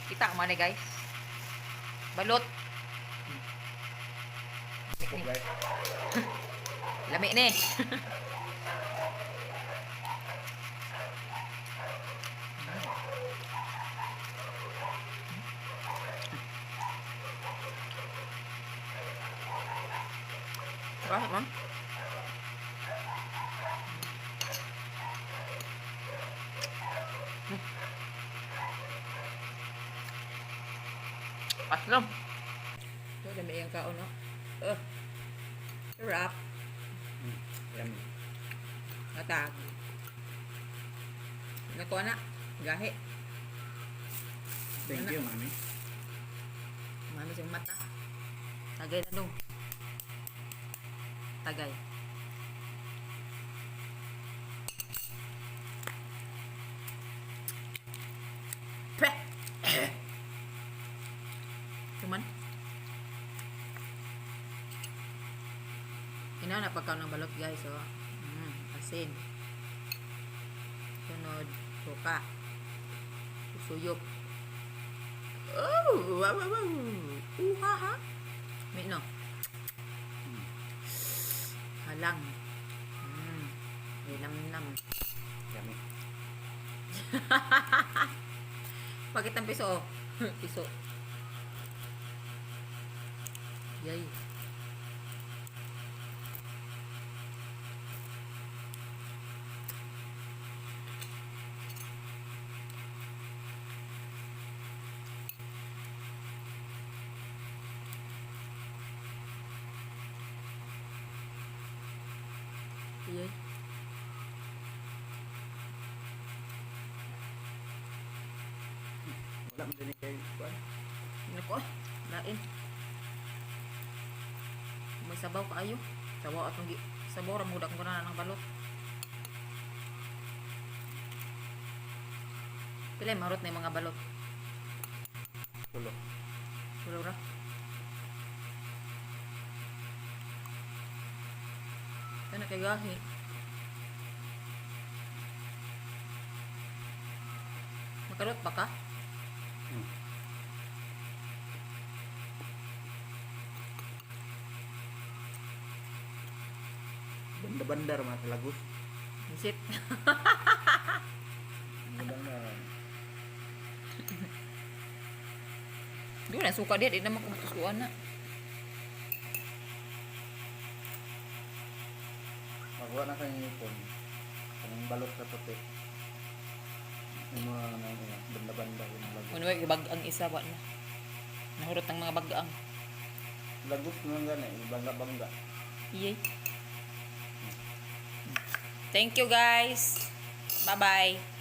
Kita mo ni guys. Balot. Guys. Lami ni. Bakit, ma'am? Aslam. Ito, dami yung kaon, no? Wrap. Yan. Natag. Nakuha na. Gahe. Thank you, mami. Mami siyang mata. Tagay na dong. Tagay. Pre! Cuman. Ina na pagkaw ng balot guys, oh. Asin. Sunod, suka. Suyok. Oh, wow, wow, wow. Ha, ha. May no. Halang. Nam-nam. Yummy. Bakit ang piso? Oh? Piso. Yay. Yay. Wala mo din kayo. Nako, lain. May sabaw kaayo. Sabaw atong sabaw ra mudak ko na ng balot. Pila marot na yung mga balot. Tulo. Sulo ra. Kana kay gahi. Makalot pa ka? Banda-bandar mga talagus. Visit. Banda-bandar. Di na suka dia, di naman kumutusuan na. Magawa na kayo ipon. Kanang balot sa puti. Yung mga banda-banda yung lagus. Ano ba bagang isa ba na? Nahurot ng mga bagang. Lagus naman gani, bangga-bangga. Yay. Thank you guys. Bye-bye.